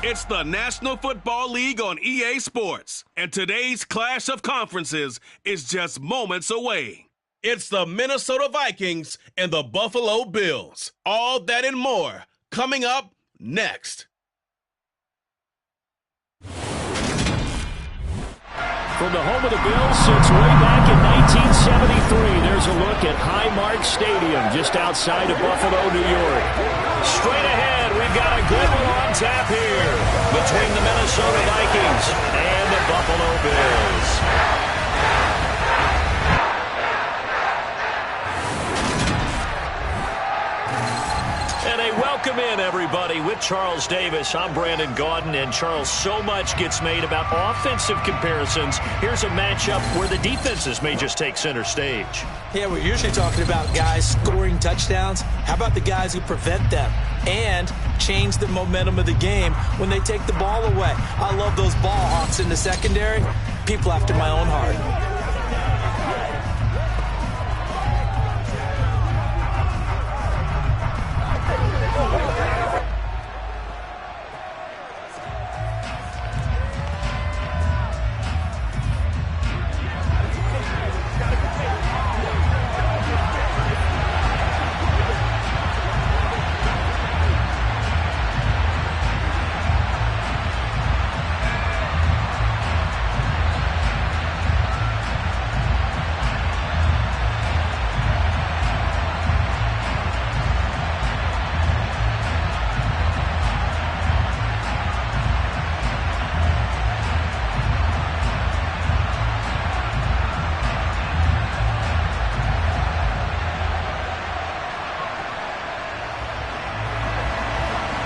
It's the National Football League on EA Sports, and today's clash of conferences is just moments away. It's the Minnesota Vikings and the Buffalo Bills. All that and more coming up next. From the home of the Bills since way back in 1973, there's a look at Highmark Stadium just outside of Buffalo, New York. Straight ahead, we've got a good one on tap here between the Minnesota Vikings and the Buffalo Bills. And a welcome in, everybody, with Charles Davis. I'm Brandon Gaudin, and Charles, so much gets made about offensive comparisons. Here's a matchup where the defenses may just take center stage. Yeah, we're usually talking about guys scoring touchdowns. How about the guys who prevent them and change the momentum of the game when they take the ball away? I love those ball hawks in the secondary. People after my own heart.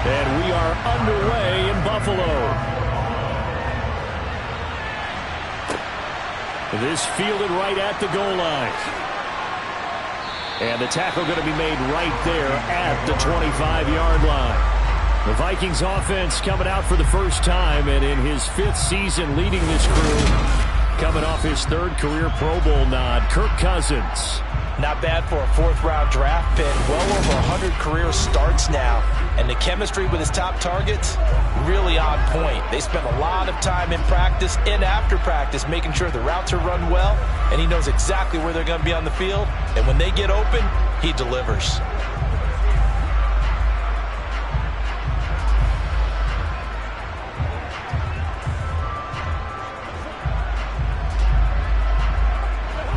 And we are underway in Buffalo. This fielded right at the goal line. And the tackle going to be made right there at the 25-yard line. The Vikings offense coming out for the first time, and in his 5th season leading this crew, coming off his 3rd career Pro Bowl nod, Kirk Cousins. Not bad for a 4th-round draft pick. Well over 100 career starts now. And the chemistry with his top targets, really on point. They spend a lot of time in practice and after practice making sure the routes are run well, and he knows exactly where they're going to be on the field. And when they get open, he delivers.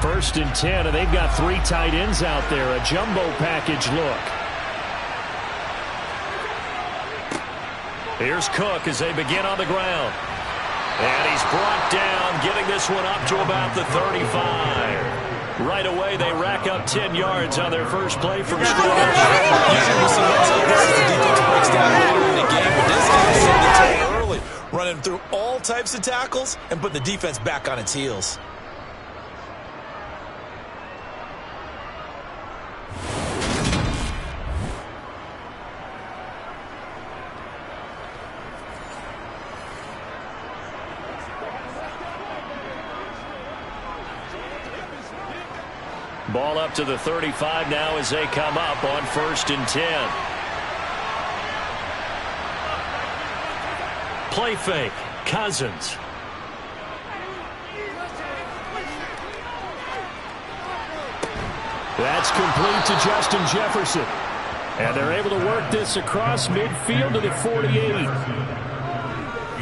First and 10, and they've got 3 tight ends out there. A jumbo package look. Here's Cook as they begin on the ground. And he's brought down, getting this one up to about the 35. Right away, they rack up 10 yards on their first play from scrimmage. Usually we see runs like this as the defense breaks down later in the game, but this guy set the tone early, running through all types of tackles and put the defense back on its heels. Ball up to the 35 now as they come up on 1st and 10. Play fake. Cousins. That's complete to Justin Jefferson. And they're able to work this across midfield to the 48.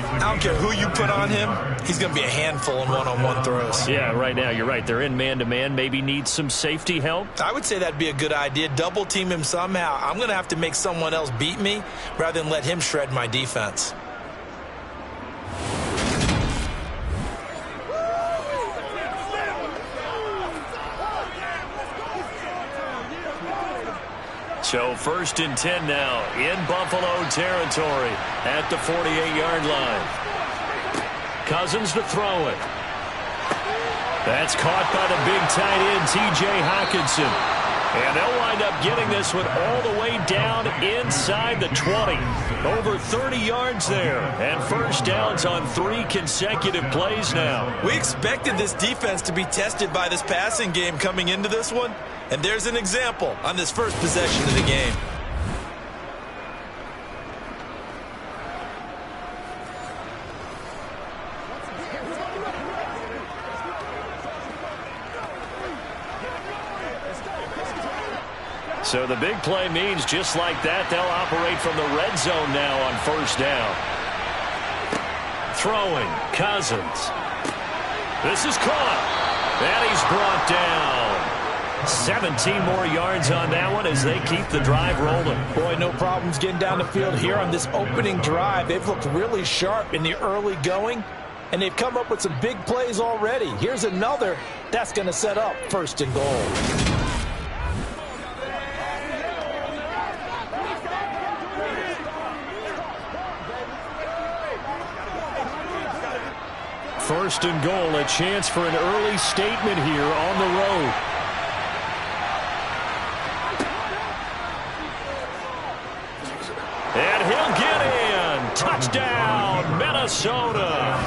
I don't care who you put on him, he's going to be a handful in one-on-one throws. Yeah, right now, you're right. They're in man-to-man. Maybe need some safety help. I would say that'd be a good idea. Double team him somehow. I'm going to have to make someone else beat me rather than let him shred my defense. So 1st and 10 now in Buffalo territory at the 48-yard line. Cousins to throw it. That's caught by the big tight end, T.J. Hockenson. And they'll wind up getting this one all the way down inside the 20. Over 30 yards there. And first downs on 3 consecutive plays now. We expected this defense to be tested by this passing game coming into this one. And there's an example on this first possession of the game. So the big play means just like that, they'll operate from the red zone now on first down. Throwing, Cousins. This is caught. And he's brought down. 17 more yards on that one as they keep the drive rolling. Boy, no problems getting down the field here on this opening drive. They've looked really sharp in the early going, and they've come up with some big plays already. Here's another that's going to set up first and goal. First and goal, a chance for an early statement here on the road. And he'll get in. Touchdown, Minnesota.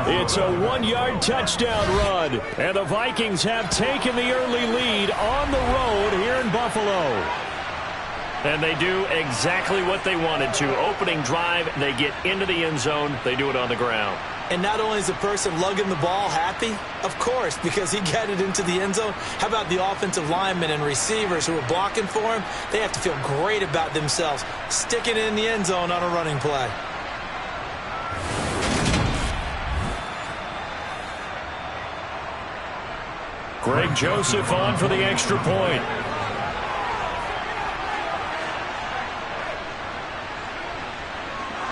It's a 1-yard touchdown run. And the Vikings have taken the early lead on the road here in Buffalo. And they do exactly what they wanted to. Opening drive, they get into the end zone. They do it on the ground. And not only is the person lugging the ball happy, of course, because he got it into the end zone. How about the offensive linemen and receivers who are blocking for him? They have to feel great about themselves, sticking it in the end zone on a running play. Greg Joseph on for the extra point.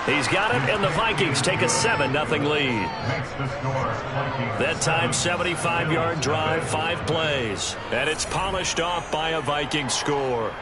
He's got it, and the Vikings take a 7-0 lead. That time, 75-yard drive, 5 plays. And it's polished off by a Viking score.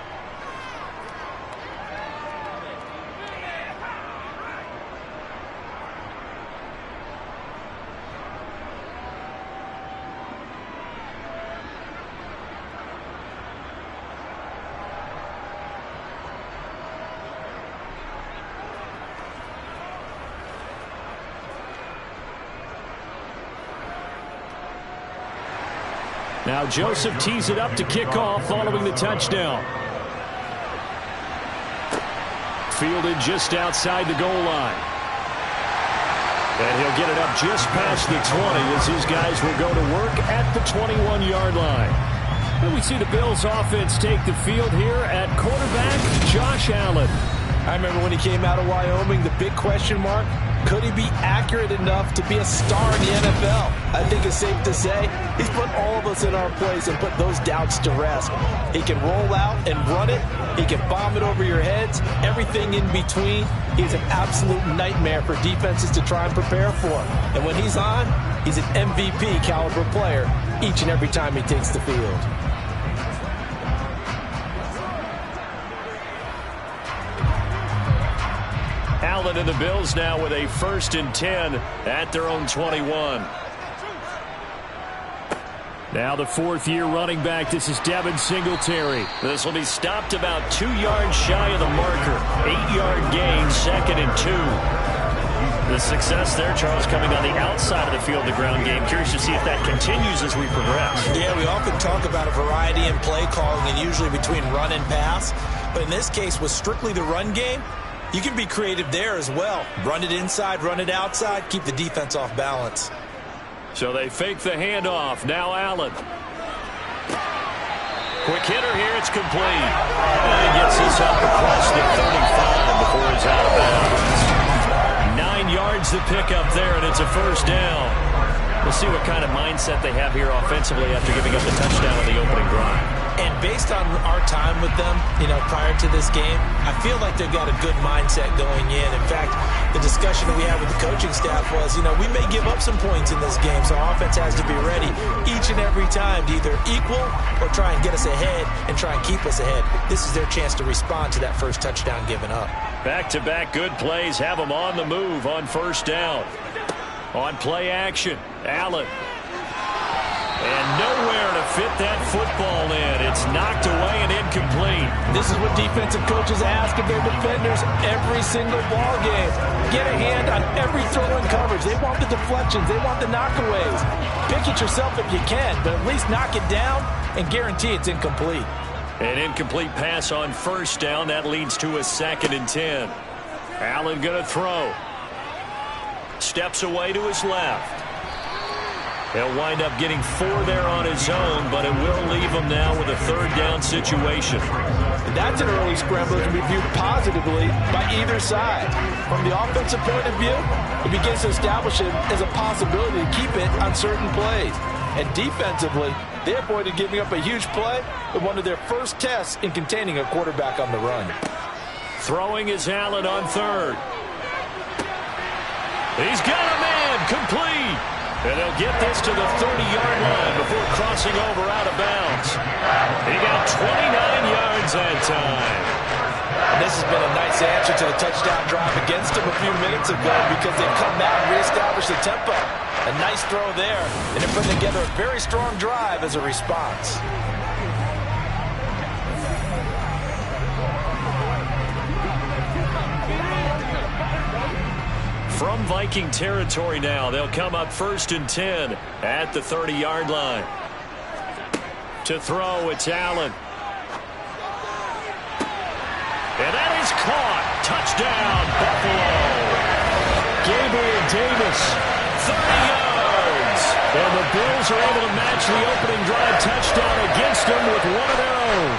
Now Joseph tees it up to kick off following the touchdown. Fielded just outside the goal line. And he'll get it up just past the 20 as his guys will go to work at the 21-yard line. And we see the Bills offense take the field here at quarterback Josh Allen. I remember when he came out of Wyoming, the big question mark, could he be accurate enough to be a star in the NFL? I think it's safe to say he's put all of us in our place and put those doubts to rest. He can roll out and run it. He can bomb it over your heads. Everything in between. He's an absolute nightmare for defenses to try and prepare for. And when he's on, he's an MVP caliber player each and every time he takes the field. Allen and the Bills now with a 1st and 10 at their own 21. Now the 4th-year running back. This is Devin Singletary. This will be stopped about 2 yards shy of the marker. 8-yard gain, 2nd and 2. The success there, Charles, coming on the outside of the field, the ground game. Curious to see if that continues as we progress. Yeah, we often talk about a variety in play calling and usually between run and pass. But in this case, with strictly the run game, you can be creative there as well. Run it inside, run it outside, keep the defense off balance. So they fake the handoff. Now Allen. Quick hitter here. It's complete. And he gets this up across the 35 before he's out of bounds. 9 yards to pick up there, and it's a 1st down. We'll see what kind of mindset they have here offensively after giving up the touchdown on the opening drive. And based on our time with them, prior to this game, I feel like they've got a good mindset going in. In fact, the discussion that we had with the coaching staff was, we may give up some points in this game, so our offense has to be ready each and every time to either equal or try and get us ahead and try and keep us ahead. This is their chance to respond to that first touchdown given up. Back-to-back good plays have them on the move on 1st down. On play action, Allen. And nowhere to fit that football in. It's knocked away and incomplete. This is what defensive coaches ask of their defenders every single ball game. Get a hand on every throw in coverage. They want the deflections. They want the knockaways. Pick it yourself if you can, but at least knock it down and guarantee it's incomplete. An incomplete pass on 1st down. That leads to a 2nd and 10. Allen going to throw. Steps away to his left. He'll wind up getting 4 there on his own, but it will leave him now with a third down situation. That's an early scramble that can be viewed positively by either side. From the offensive point of view, it begins to establish it as a possibility to keep it on certain plays. And defensively, they avoided giving up a huge play with one of their first tests in containing a quarterback on the run. Throwing is Allen on third. He's got a man, complete. And he'll get this to the 30-yard line before crossing over out of bounds. He got 29 yards that time. And this has been a nice answer to the touchdown drive against them a few minutes ago because they've come out and reestablished the tempo. A nice throw there, and they're putting together a very strong drive as a response. From Viking territory now, they'll come up 1st and 10 at the 30-yard line. To throw, it's Allen. And that is caught. Touchdown, Buffalo. Gabriel Davis, 30 yards. And the Bills are able to match the opening drive touchdown against them with one of their own.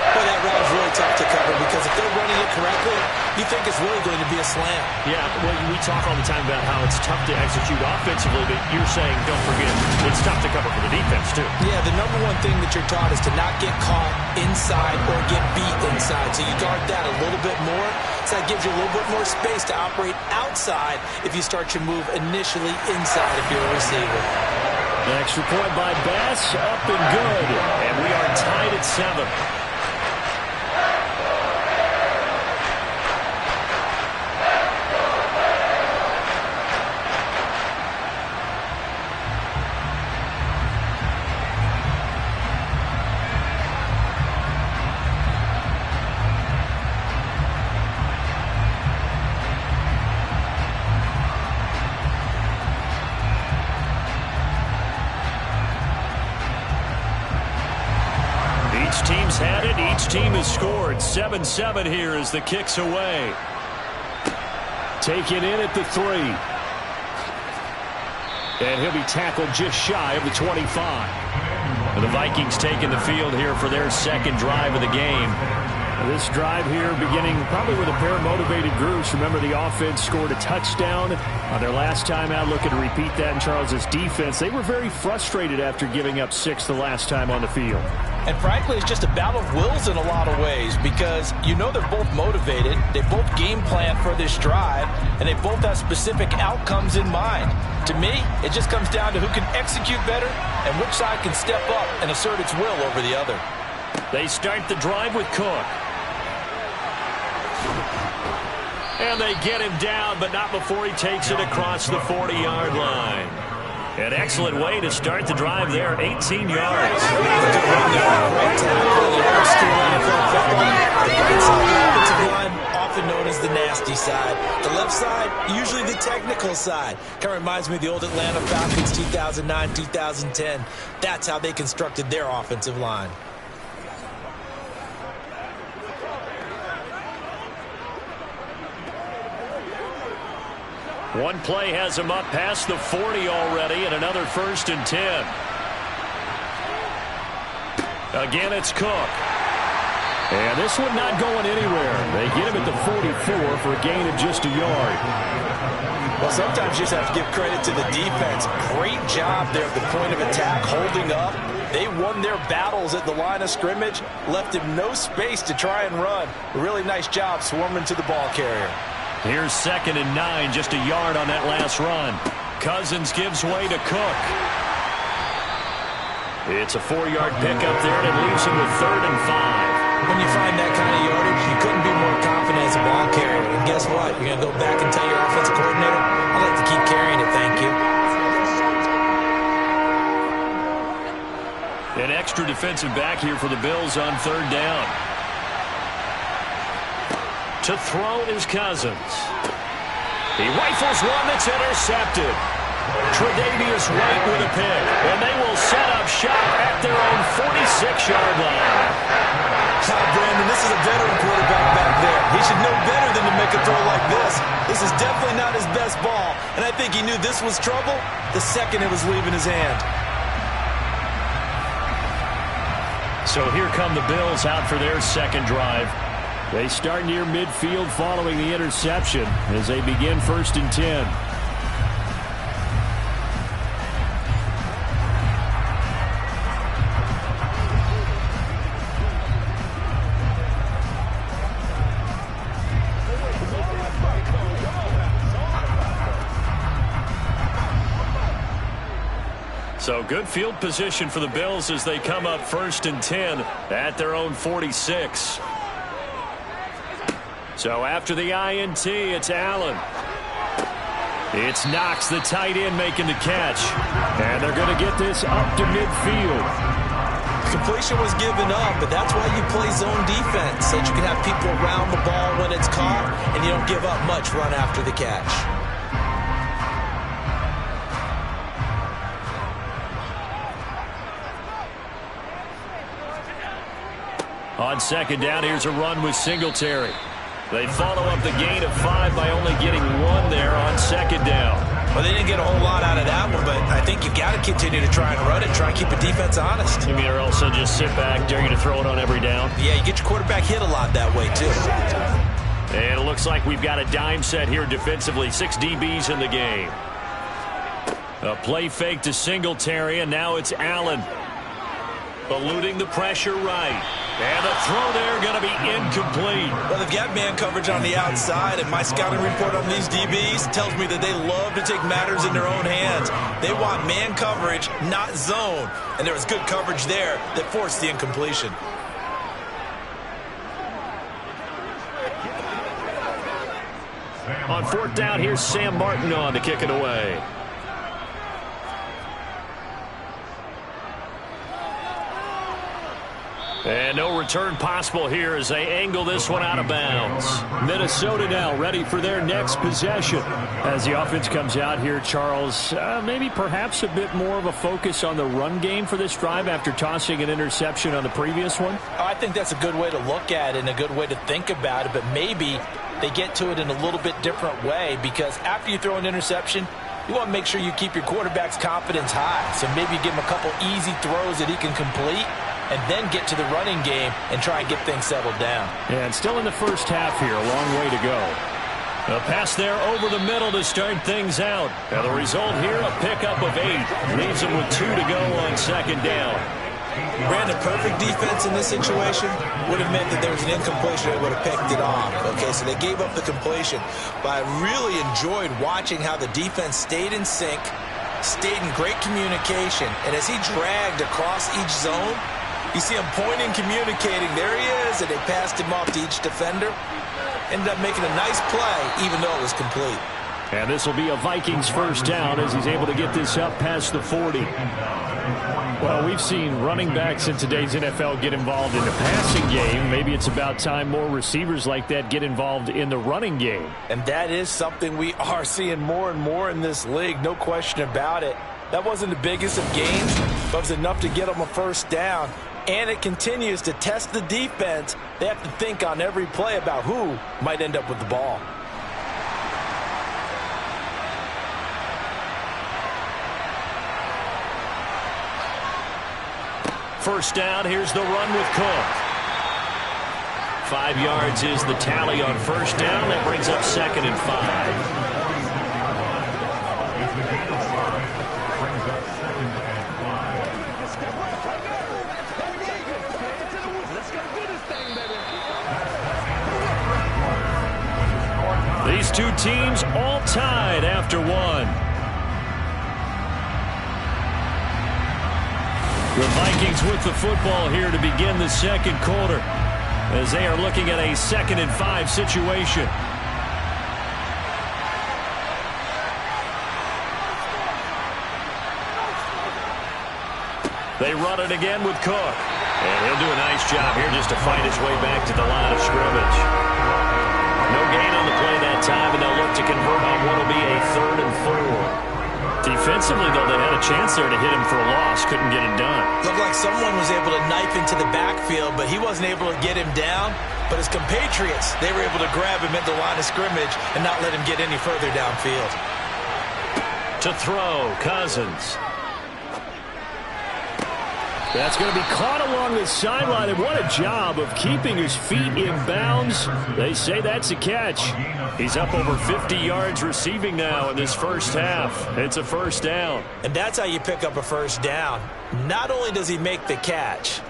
Well, that route is really tough to cover because if they're running it correctly, you think it's really going to be a slam. Yeah, well, we talk all the time about how it's tough to execute offensively, but you're saying, don't forget, it's tough to cover for the defense, too. Yeah, the number one thing that you're taught is to not get caught inside or get beat inside. So you guard that a little bit more. So that gives you a little bit more space to operate outside if you start your move initially inside if you're a receiver. An extra point by Bass, up and good. And we are tied at 7. Each team's had it. Each team has scored. 7-7 here as the kick's away. Taken in at the 3. And he'll be tackled just shy of the 25. And the Vikings taking the field here for their second drive of the game. This drive here beginning probably with a pair of motivated groups. Remember, the offense scored a touchdown on their last time out. Looking to repeat that in Charles's defense. They were very frustrated after giving up 6 the last time on the field. And frankly, it's just a battle of wills in a lot of ways because you know they're both motivated. They both game plan for this drive, and they both have specific outcomes in mind. To me, it just comes down to who can execute better and which side can step up and assert its will over the other. They start the drive with Cook. And they get him down, but not before he takes it across the 40-yard line. An excellent way to start the drive there, 18 yards. Often known as the nasty side. The left side, usually the technical side. Kind of reminds me of the old Atlanta Falcons 2009, 2010. That's how they constructed their offensive line. One play has him up past the 40 already, and another 1st and 10. Again, it's Cook. And this one not going anywhere. They get him at the 44 for a gain of just a yard. Well, sometimes you just have to give credit to the defense. Great job there at the point of attack, holding up. They won their battles at the line of scrimmage, left him no space to try and run. A really nice job swarming to the ball carrier. Here's 2nd and 9, just a yard on that last run. Cousins gives way to Cook. It's a 4-yard pickup there, and it leaves him with 3rd and 5. When you find that kind of yardage, you couldn't be more confident as a ball carrier. And guess what? You're going to go back and tell your offensive coordinator, I'd like to keep carrying it, thank you. An extra defensive back here for the Bills on 3rd down. To throw is Cousins. He rifles one that's intercepted. Tre'Davious White with a pick. And they will set up shop at their own 46-yard line. Brandon, this is a veteran quarterback back there. He should know better than to make a throw like this. This is definitely not his best best ball, and I think he knew this was trouble the second it was leaving his hand. So here come the Bills out for their second drive. They start near midfield following the interception as they begin 1st and 10. So good field position for the Bills as they come up 1st and 10 at their own 46. So after the INT, it's Allen. It's Knox, the tight end, making the catch. And they're going to get this up to midfield. Completion was given up, but that's why you play zone defense, so that you can have people around the ball when it's caught, and you don't give up much run after the catch. On 2nd down, here's a run with Singletary. They follow up the gain of 5 by only getting 1 there on 2nd down. Well, they didn't get a whole lot out of that one, but I think you've got to continue to try and run it, try and keep the defense honest. You mean, or else they'll just sit back, dare you to throw it on every down? Yeah, you get your quarterback hit a lot that way, too. And it looks like we've got a dime set here defensively. 6 DBs in the game. A play fake to Singletary, and now it's Allen. Eluding the pressure right. And the throw there going to be incomplete. Well, they've got man coverage on the outside, and my scouting report on these DBs tells me that they love to take matters in their own hands. They want man coverage, not zone. And there was good coverage there that forced the incompletion. On 4th down, here's Sam Martin on to kick it away. And no return possible here as they angle this one out of bounds. Minnesota now ready for their next possession. As the offense comes out here, Charles, maybe perhaps a bit more of a focus on the run game for this drive after tossing an interception on the previous one? I think that's a good way to look at it and a good way to think about it, but maybe they get to it in a little bit different way, because after you throw an interception, you want to make sure you keep your quarterback's confidence high. So maybe you give him a couple easy throws that he can complete, and then get to the running game and try and get things settled down. Yeah, and still in the first half here, a long way to go. A pass there over the middle to start things out. Now the result here, a pickup of 8. Leaves them with 2 to go on 2nd down. Brandon, perfect defense in this situation would have meant that there was an incompletion. They would have picked it off. Okay, so they gave up the completion. But I really enjoyed watching how the defense stayed in sync, stayed in great communication, and as he dragged across each zone, you see him pointing, communicating. There he is, and they passed him off to each defender. Ended up making a nice play, even though it was complete. And this will be a Vikings 1st down as he's able to get this up past the 40. Well, we've seen running backs in today's NFL get involved in the passing game. Maybe it's about time more receivers like that get involved in the running game. And that is something we are seeing more and more in this league, no question about it. That wasn't the biggest of gains, but it was enough to get them a 1st down. And it continues to test the defense. They have to think on every play about who might end up with the ball. First down, here's the run with Cook. 5 yards is the tally on 1st down. That brings up 2nd and 5. These two teams all tied after 1. The Vikings with the football here to begin the 2nd quarter as they are looking at a 2nd and 5 situation. They run it again with Cook. And he'll do a nice job here just to find his way back to the line of scrimmage. No gain on the play that time, and they'll look to convert on what will be a 3rd and 4. Defensively, though, they had a chance there to hit him for a loss. Couldn't get it done. Looked like someone was able to knife into the backfield, but he wasn't able to get him down. But his compatriots, they were able to grab him at the line of scrimmage and not let him get any further downfield. To throw, Cousins. That's going to be caught along the sideline, and what a job of keeping his feet in bounds. They say that's a catch. He's up over 50 yards receiving now in this first half. It's a first down. And that's how you pick up a first down. Not only does he make the catch,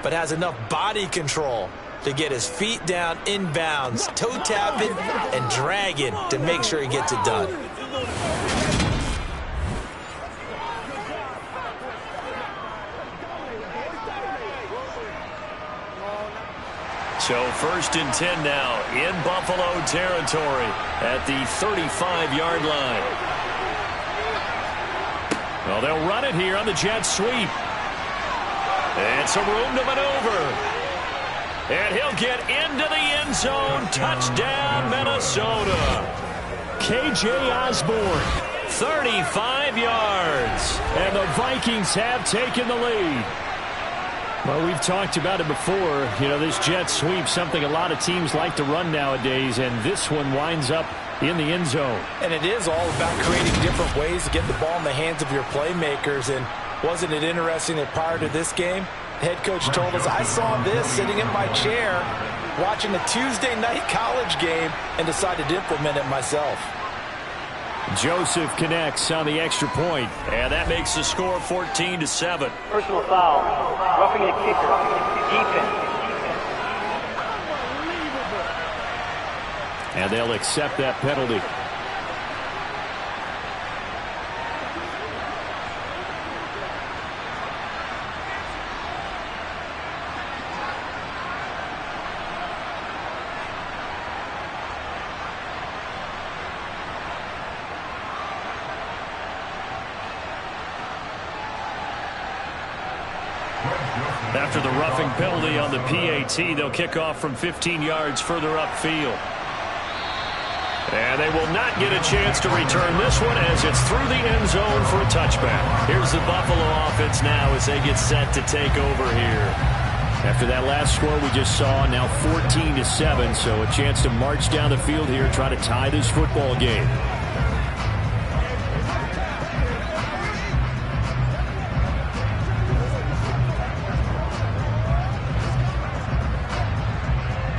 but has enough body control to get his feet down in bounds, toe tapping and dragging to make sure he gets it done. So first and 10 now in Buffalo territory at the 35-yard line. Well, they'll run it here on the jet sweep. And some room to maneuver. And he'll get into the end zone. Touchdown, Minnesota. K.J. Osborne, 35 yards. And the Vikings have taken the lead. Well, we've talked about it before. You know, this jet sweep, something a lot of teams like to run nowadays, and this one winds up in the end zone. And it is all about creating different ways to get the ball in the hands of your playmakers. And wasn't it interesting that prior to this game, the head coach told us, I saw this sitting in my chair watching a Tuesday night college game and decided to implement it myself. Joseph connects on the extra point, and that makes the score 14-7. Personal foul, roughing the kicker, defense. And they'll accept that penalty. After the roughing penalty on the PAT, they'll kick off from 15 yards further upfield. And they will not get a chance to return this one as it's through the end zone for a touchback. Here's the Buffalo offense now as they get set to take over here. After that last score we just saw, now 14-7, so a chance to march down the field here, try to tie this football game.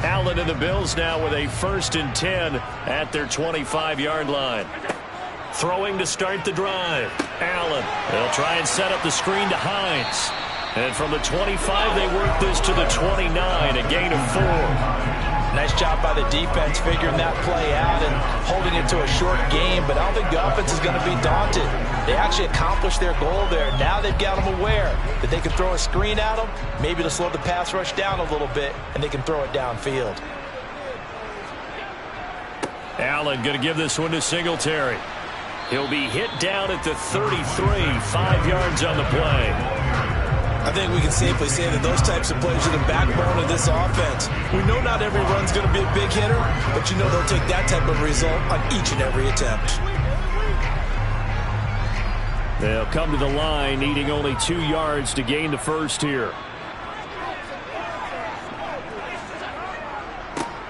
Allen and the Bills now with a 1st and 10 at their 25-yard line. Throwing to start the drive. Allen, they'll try and set up the screen to Hines. And from the 25, they work this to the 29, a gain of 4. Nice job by the defense figuring that play out and holding it to a short game, but I don't think the offense is going to be daunted. They actually accomplished their goal there. Now they've got them aware that they can throw a screen at them, maybe to slow the pass rush down a little bit, and they can throw it downfield. Allen going to give this one to Singletary. He'll be hit down at the 33, 5 yards on the play. I think we can safely say that those types of plays are the backbone of this offense. We know not every run's going to be a big hitter, but you know they'll take that type of result on each and every attempt. They'll come to the line, needing only 2 yards to gain the first here.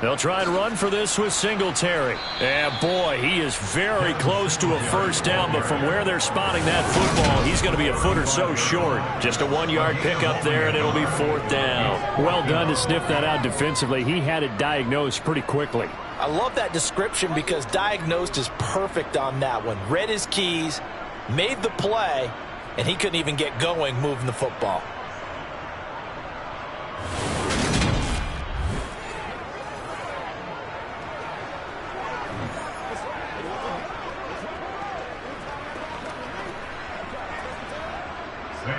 They'll try and run for this with Singletary. And boy, he is very close to a first down, but from where they're spotting that football, he's going to be a foot or so short. Just a 1-yard pickup there, and it'll be 4th down. Well done to sniff that out defensively. He had it diagnosed pretty quickly. I love that description because diagnosed is perfect on that one. Read his keys, made the play, and he couldn't even get going moving the football.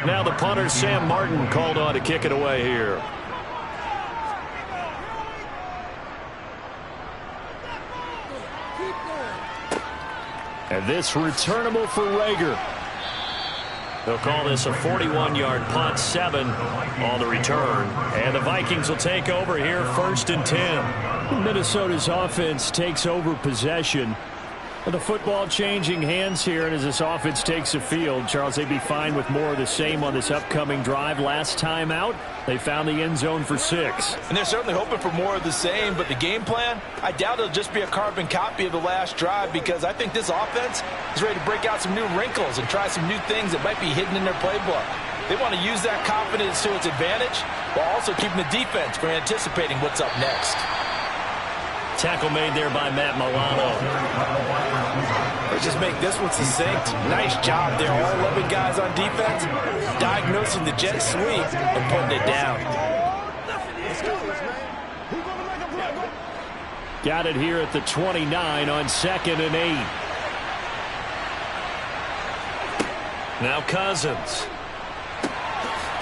Now the punter, Sam Martin, called on to kick it away here. And this returnable for Rager. They'll call this a 41-yard punt, 7 on the return. And the Vikings will take over here, 1st and 10. Minnesota's offense takes over possession. The football changing hands here, and as this offense takes the field, Charles, they'd be fine with more of the same on this upcoming drive. Last time out, they found the end zone for 6. And they're certainly hoping for more of the same, but the game plan, I doubt it'll just be a carbon copy of the last drive, because I think this offense is ready to break out some new wrinkles and try some new things that might be hidden in their playbook. They want to use that confidence to its advantage while also keeping the defense from anticipating what's up next. Tackle made there by Matt Milano. Let's just make this one succinct. Nice job there. All 11 guys on defense diagnosing the jet sweep and putting it down. Got it here at the 29 on 2nd and 8. Now Cousins.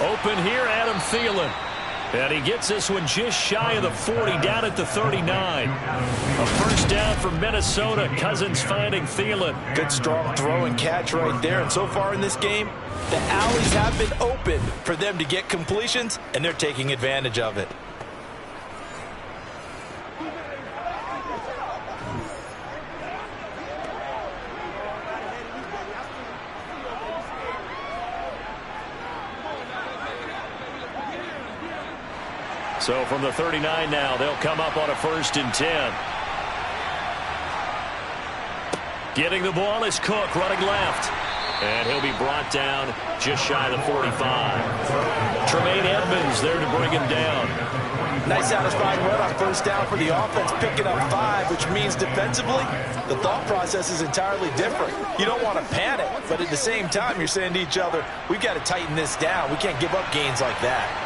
Open here, Adam Thielen. And he gets this one just shy of the 40, down at the 39. A first down for Minnesota. Cousins finding Thielen. Good strong throw and catch right there. And so far in this game, the alleys have been open for them to get completions, and they're taking advantage of it. So from the 39 now, they'll come up on a 1st and 10. Getting the ball is Cook running left. And he'll be brought down just shy of the 45. Tremaine Edmonds there to bring him down. Nice satisfying run on first down for the offense, picking up 5, which means defensively, the thought process is entirely different. You don't want to panic, but at the same time, you're saying to each other, we've got to tighten this down. We can't give up gains like that.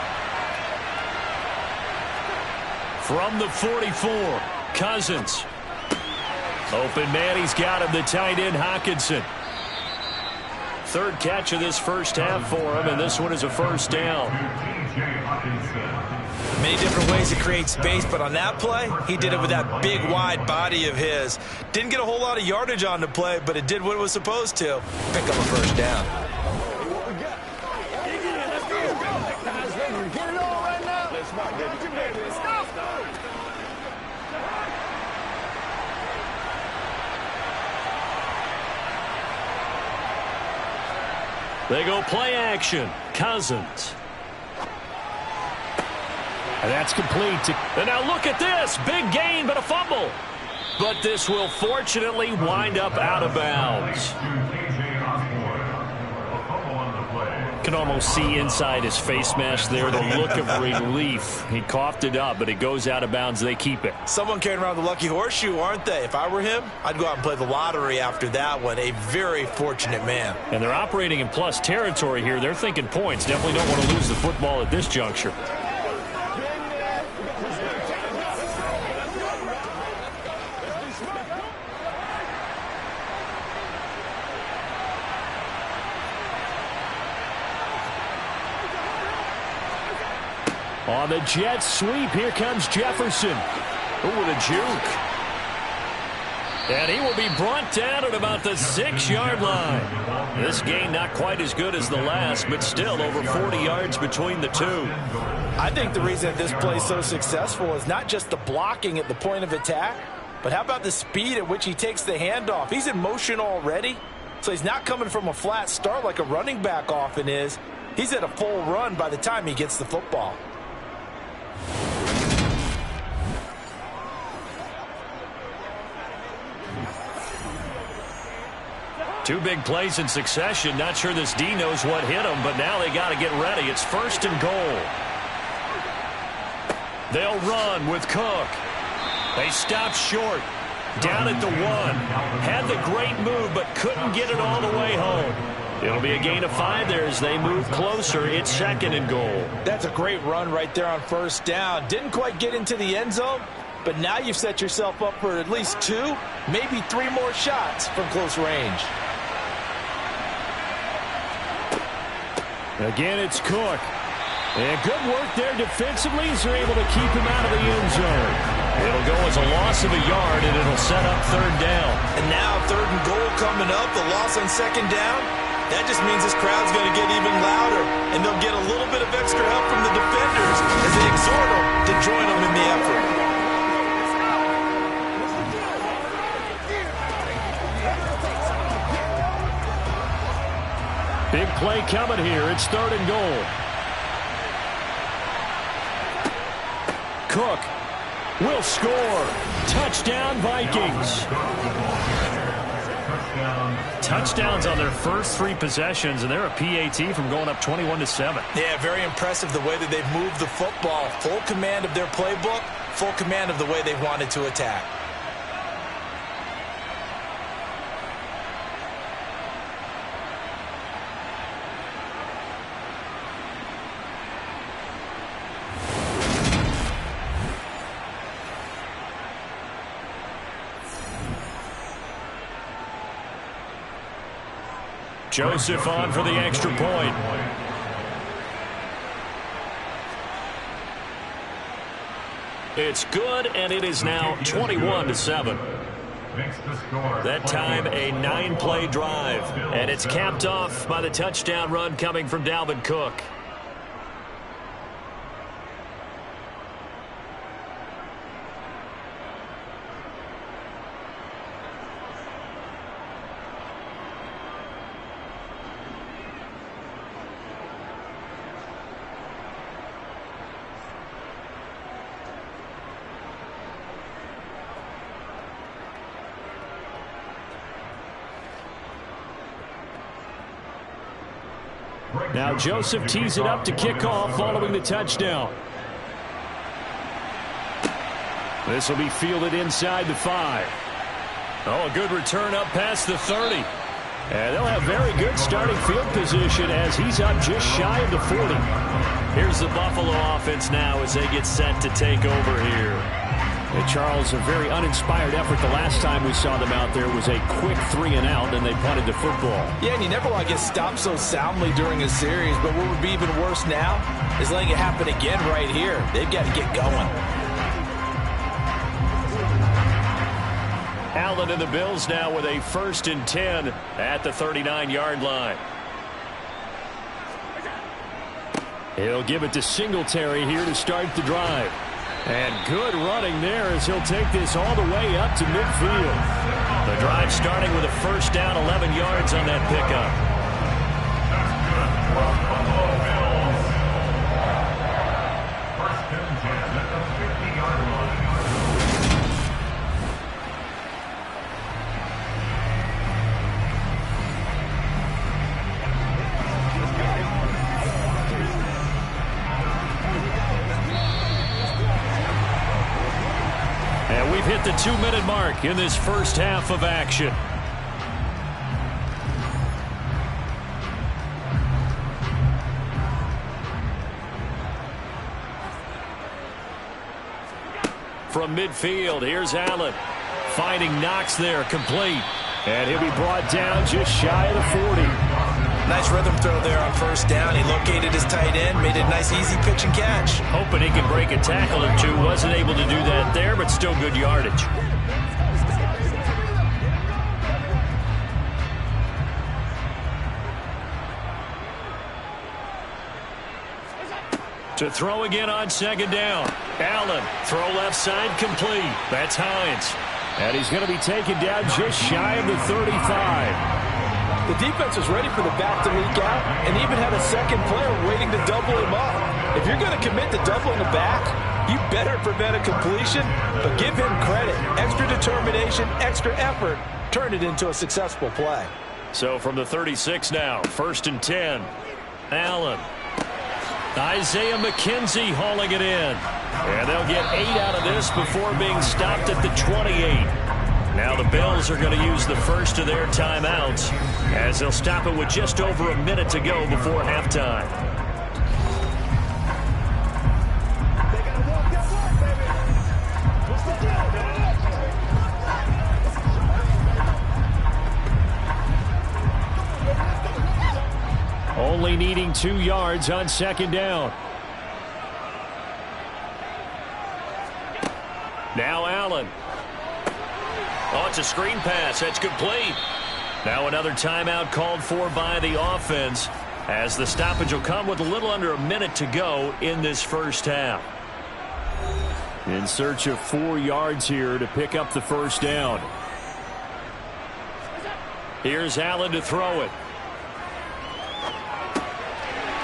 From the 44, Cousins. Open man, he's got him, the tight end, Hockenson. 3rd catch of this first half for him, and this one is a first down. Many different ways to create space, but on that play, he did it with that big, wide body of his. Didn't get a whole lot of yardage on the play, but it did what it was supposed to. Pick up a first down. They go play action. Cousins. And that's complete. And now look at this. Big gain, but a fumble. But this will fortunately wind up out of bounds. Can almost see inside his face mask there the look of relief. He coughed it up, but it goes out of bounds. They keep it. Someone carrying around the lucky horseshoe, aren't they? If I were him, I'd go out and play the lottery after that one. A very fortunate man. And they're operating in plus territory here. They're thinking points. Definitely don't want to lose the football at this juncture. On the jet sweep, here comes Jefferson. Ooh, with a juke. And he will be brought down at about the 6-yard line. This gain not quite as good as the last, but still over 40 yards between the two. I think the reason this play is so successful is not just the blocking at the point of attack, but how about the speed at which he takes the handoff? He's in motion already, so he's not coming from a flat start like a running back often is. He's at a full run by the time he gets the football. Two big plays in succession. Not sure this D knows what hit him, but now they got to get ready. It's 1st and goal. They'll run with Cook. They stop short. Down at the 1. Had the great move, but couldn't get it all the way home. It'll be a gain of 5 there as they move closer. It's 2nd and goal. That's a great run right there on first down. Didn't quite get into the end zone, but now you've set yourself up for at least 2, maybe 3 more shots from close range. Again, it's Cook. And good work there defensively as they're able to keep him out of the end zone. It'll go as a loss of a yard, and it'll set up 3rd down. And now 3rd and goal coming up, the loss on 2nd down. That just means this crowd's going to get even louder, and they'll get a little bit of extra help from the defenders as they exhort them to join them in the effort. Big play coming here. It's 3rd and goal. Cook will score. Touchdown, Vikings. Touchdowns on their first 3 possessions, and they're a PAT from going up 21-7. Yeah, very impressive the way that they've moved the football. Full command of their playbook, full command of the way they wanted to attack. Joseph on for the extra point. It's good, and it is now 21-7. That time, a 9-play drive, and it's capped off by the touchdown run coming from Dalvin Cook. Now Joseph tees it up to kick off following the touchdown. This will be fielded inside the 5. Oh, a good return up past the 30. And they'll have very good starting field position as he's up just shy of the 40. Here's the Buffalo offense now as they get set to take over here. And Charles, a very uninspired effort the last time we saw them out there was a quick 3-and-out, and they punted the football. Yeah, and you never want to get stopped so soundly during a series, but what would be even worse now is letting it happen again right here. They've got to get going. Allen and the Bills now with a 1st and 10 at the 39-yard line. He'll give it to Singletary here to start the drive. And good running there as he'll take this all the way up to midfield. The drive starting with a 1st down, 11 yards on that pickup. Hit the 2-minute mark in this first half of action. From midfield, here's Allen. Finding Knox there, complete. And he'll be brought down just shy of the 40. Nice rhythm throw there on 1st down. He located his tight end, made a nice easy pitch and catch. Hoping he can break a tackle or two. Wasn't able to do that there, but still good yardage. To throw again on 2nd down. Allen, throw left side, complete. That's Hines. And he's going to be taken down just shy of the 35. The defense was ready for the back to leak out and even had a second player waiting to double him up. If you're going to commit to doubling the back, you better prevent a completion, but give him credit. Extra determination, extra effort, turn it into a successful play. So from the 36 now, 1st and 10. Allen. Isaiah McKenzie hauling it in. And they'll get 8 out of this before being stopped at the 28. Now the Bills are going to use the first of their timeouts as they'll stop it with just over a minute to go before halftime. Only needing 2 yards on 2nd down. Now Allen. Oh, it's a screen pass. That's complete. Now another timeout called for by the offense as the stoppage will come with a little under a minute to go in this first half. In search of 4 yards here to pick up the 1st down. Here's Allen to throw it.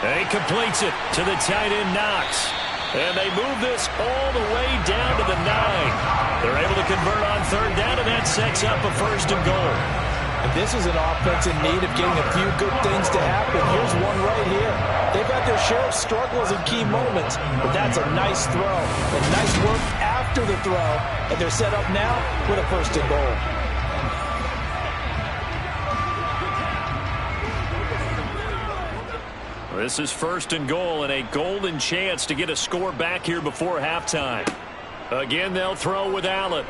And he completes it to the tight end, Knox. And they move this all the way down to the 9. They're able to convert on third down, and that sets up a 1st and goal. And this is an offense in need of getting a few good things to happen. Here's one right here. They've had their share of struggles in key moments, but that's a nice throw. And nice work after the throw. And they're set up now with a 1st and goal. This is 1st and goal and a golden chance to get a score back here before halftime. Again, they'll throw with Allen.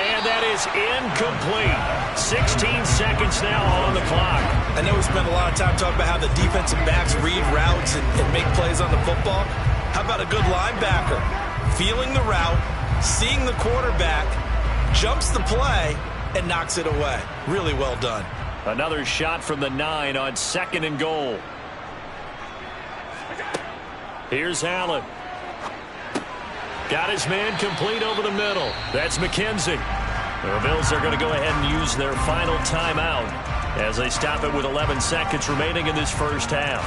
And that is incomplete. 16 seconds now on the clock. I know we spent a lot of time talking about how the defensive backs read routes and make plays on the football. How about a good linebacker? Feeling the route, seeing the quarterback, jumps the play, and knocks it away. Really well done. Another shot from the 9 on 2nd and goal. Here's Allen. Got his man complete over the middle. That's McKenzie. The Bills are going to go ahead and use their final timeout as they stop it with 11 seconds remaining in this first half.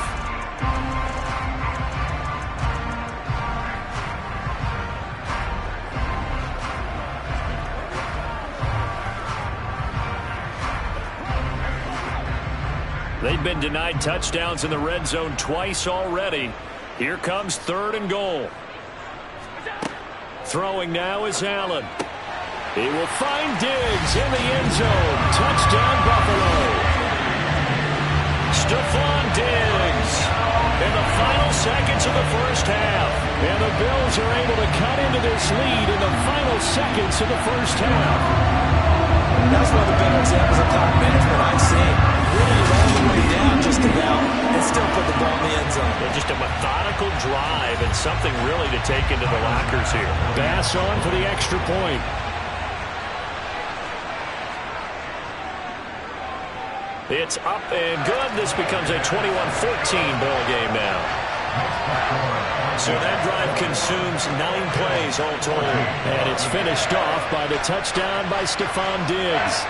They've been denied touchdowns in the red zone twice already. Here comes 3rd and goal. Throwing now is Allen. He will find Diggs in the end zone. Touchdown, Buffalo. Stephon Diggs in the final seconds of the first half. And the Bills are able to cut into this lead in the final seconds of the first half. That's one of the better examples of clock management I've seen. Really all the way down just about and still put the ball in the end zone. Yeah, just a methodical drive and something really to take into the lockers here. Bass on for the extra point. It's up and good. This becomes a 21-14 ball game now. So that drive consumes 9 plays all told. And it's finished off by the touchdown by Stephon Diggs.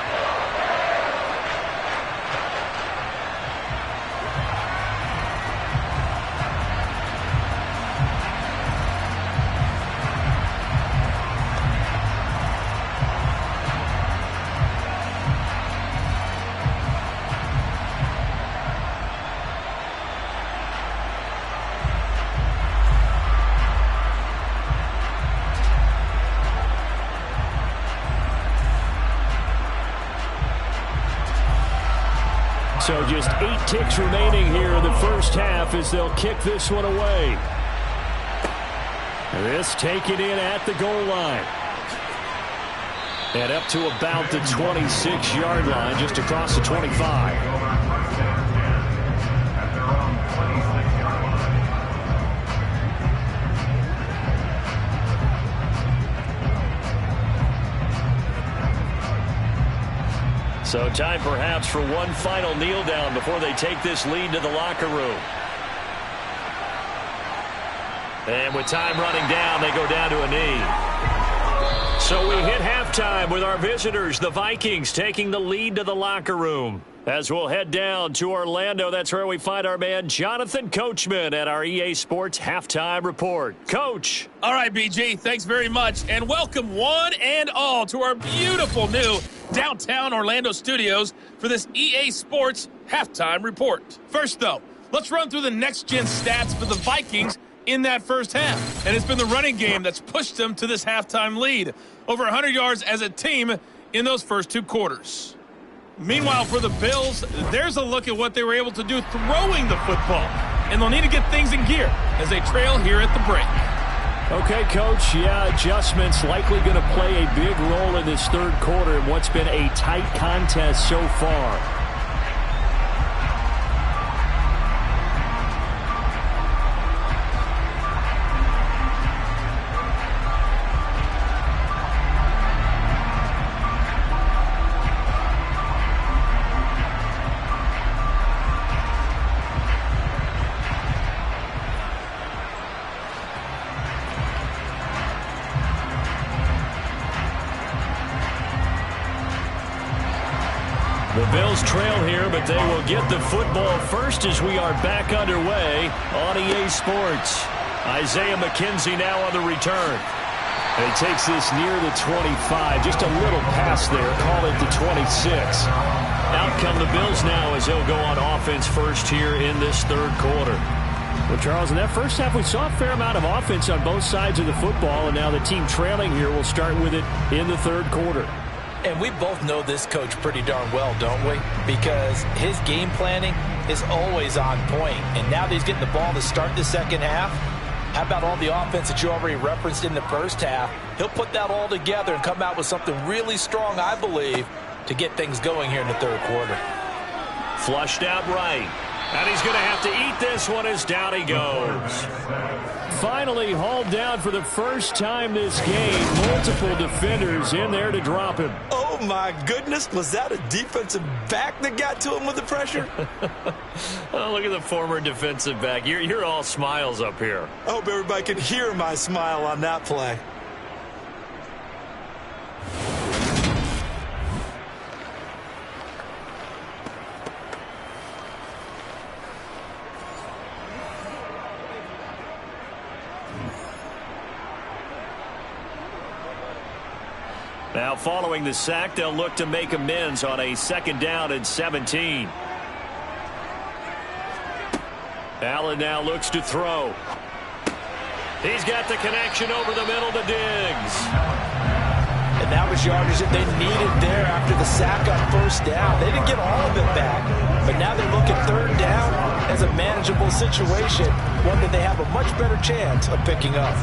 So just 8 ticks remaining here in the first half as they'll kick this one away. This taken in at the goal line. And up to about the 26-yard line, just across the 25. So time perhaps for one final kneel down before they take this lead to the locker room. And with time running down, they go down to a knee. So we hit halftime with our visitors, the Vikings, taking the lead to the locker room. As we'll head down to Orlando, that's where we find our man Jonathan Coachman at our EA Sports Halftime Report. Coach. All right, BG, thanks very much. And welcome one and all to our beautiful new downtown Orlando studios for this EA Sports Halftime Report. First, though, let's run through the next-gen stats for the Vikings in that first half. And it's been the running game that's pushed them to this halftime lead. Over 100 yards as a team in those first 2 quarters. Meanwhile, for the Bills, there's a look at what they were able to do throwing the football. And they'll need to get things in gear as they trail here at the break. Okay, Coach, yeah, adjustments likely going to play a big role in this third quarter in what's been a tight contest so far. The Bills trail here, but they will get the football first as we are back underway on EA Sports. Isaiah McKenzie now on the return. And he takes this near the 25. Just a little pass there. Call it the 26. Out come the Bills now as they'll go on offense first here in this third quarter. Well, Charles, in that first half, we saw a fair amount of offense on both sides of the football, and now the team trailing here will start with it in the third quarter. And we both know this coach pretty darn well, don't we? Because his game planning is always on point. And now that he's getting the ball to start the second half, how about all the offense that you already referenced in the first half? He'll put that all together and come out with something really strong, I believe, to get things going here in the third quarter. Flushed out right. And he's going to have to eat this one as down he goes. Finally hauled down for the first time this game. Multiple defenders in there to drop him. Oh, my goodness. Was that a defensive back that got to him with the pressure? Oh, look at the former defensive back. You're all smiles up here. I hope everybody can hear my smile on that play. Now following the sack, they'll look to make amends on a 2nd down and 17. Allen now looks to throw. He's got the connection over the middle to Diggs. And that was yardage that they needed there after the sack on first down. They didn't get all of it back, but now they look at third down as a manageable situation, one that they have a much better chance of picking up.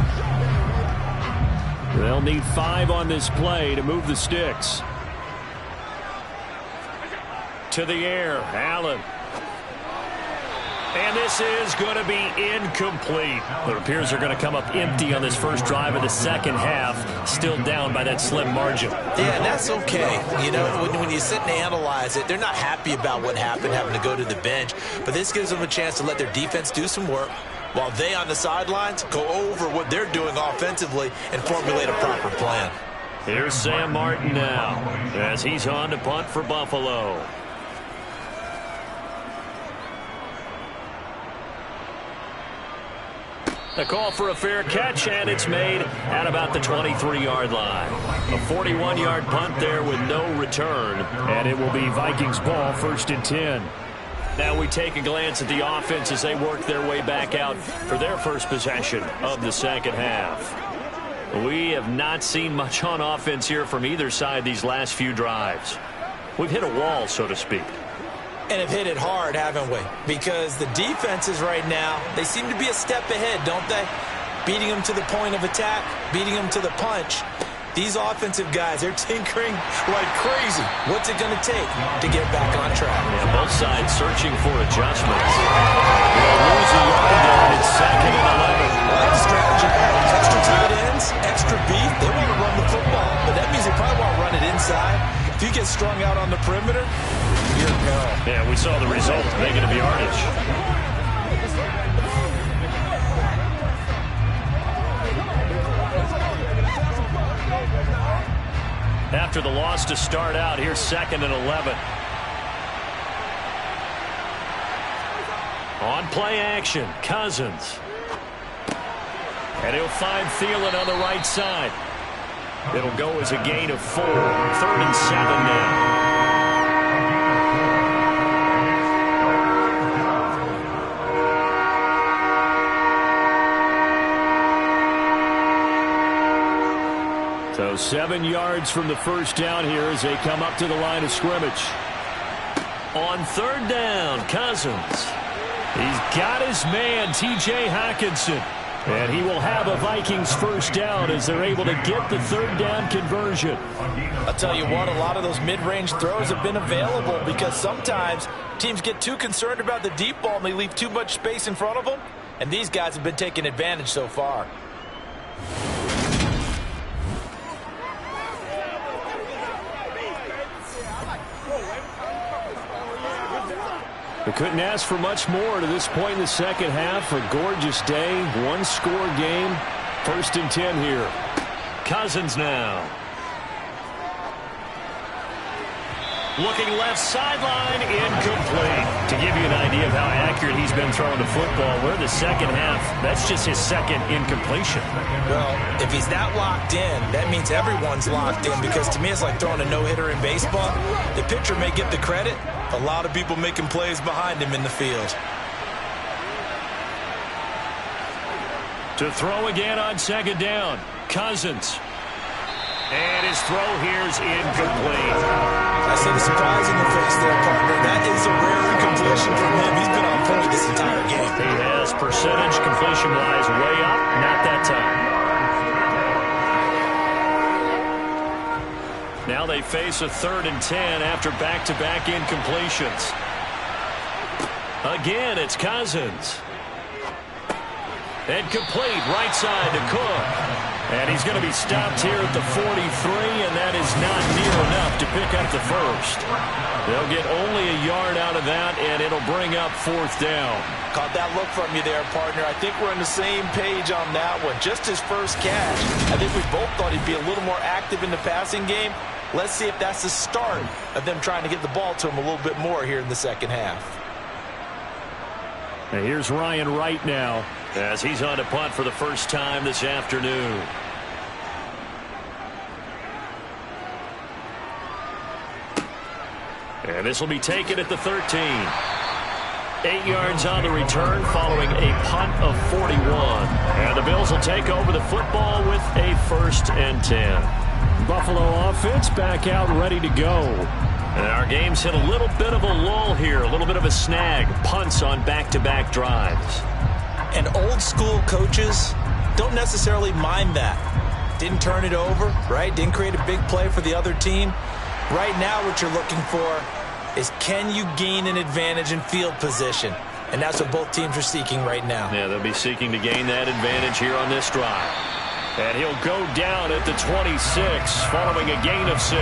They'll need 5 on this play to move the sticks. To the air, Allen. And this is going to be incomplete. It appears they're going to come up empty on this first drive of the second half, still down by that slim margin. Yeah, and that's okay. You know, when you sit and analyze it, they're not happy about what happened, having to go to the bench. But this gives them a chance to let their defense do some work, while they on the sidelines go over what they're doing offensively and formulate a proper plan. Here's Sam Martin now as he's on to punt for Buffalo. A call for a fair catch, and it's made at about the 23-yard line. A 41-yard punt there with no return, and it will be Vikings ball, 1st and 10. Now we take a glance at the offense as they work their way back out for their first possession of the second half. We have not seen much on offense here from either side these last few drives. We've hit a wall, so to speak. And have hit it hard, haven't we? Because the defenses right now, they seem to be a step ahead, don't they? Beating them to the point of attack, beating them to the punch. These offensive guys, they're tinkering like crazy. What's it going to take to get back on track? Yeah, both sides searching for adjustments. They'll lose a yard there. It's 2nd and 11. I like the strategy. Extra tight ends, extra beef. They want to run the football, but that means they probably want to run it inside. If you get strung out on the perimeter, you're in peril. Yeah, we saw the result. Negative yardage. After the loss to start out, here's 2nd and 11. On play action, Cousins. And he'll find Thielen on the right side. It'll go as a gain of 4. 3rd and 7 now. So 7 yards from the first down here as they come up to the line of scrimmage. On 3rd down, Cousins. He's got his man, T.J. Hockenson. And he will have a Vikings first down as they're able to get the 3rd down conversion. I'll tell you what, a lot of those mid-range throws have been available because sometimes teams get too concerned about the deep ball and they leave too much space in front of them. And these guys have been taking advantage so far. We couldn't ask for much more to this point in the second half. A gorgeous day, 1-score game. 1st and 10 here. Cousins now. Looking left sideline, incomplete. To give you an idea of how accurate he's been throwing the football, we're in the second half. That's just his second incompletion. Well, if he's that locked in, that means everyone's locked in, because to me it's like throwing a no-hitter in baseball. The pitcher may get the credit, a lot of people making plays behind him in the field. To throw again on second down, Cousins. And his throw here's incomplete. I see the surprise in the face there, partner. That is a rare incompletion from him. He's been on point this entire game. He has percentage completion-wise way up. Not that time. Now they face a 3rd and 10 after back-to-back incompletions. Again, it's Cousins. And complete, right side to Cook. And he's going to be stopped here at the 43, and that is not near enough to pick up the first. They'll get only a yard out of that, and it'll bring up 4th down. Caught that look from you there, partner. I think we're on the same page on that one. Just his first catch. I think we both thought he'd be a little more active in the passing game. Let's see if that's the start of them trying to get the ball to him a little bit more here in the second half. And here's Ryan Wright now, as he's on to punt for the first time this afternoon. And this will be taken at the 13. 8 yards on the return following a punt of 41. And the Bills will take over the football with a 1st and 10. Buffalo offense back out ready to go. And our game's hit a little bit of a lull here, a little bit of a snag. Punts on back-to-back drives. And old school coaches don't necessarily mind that. Didn't turn it over, right? Didn't create a big play for the other team. Right now what you're looking for is, can you gain an advantage in field position? And that's what both teams are seeking right now. Yeah, they'll be seeking to gain that advantage here on this drive. And he'll go down at the 26 following a gain of 6.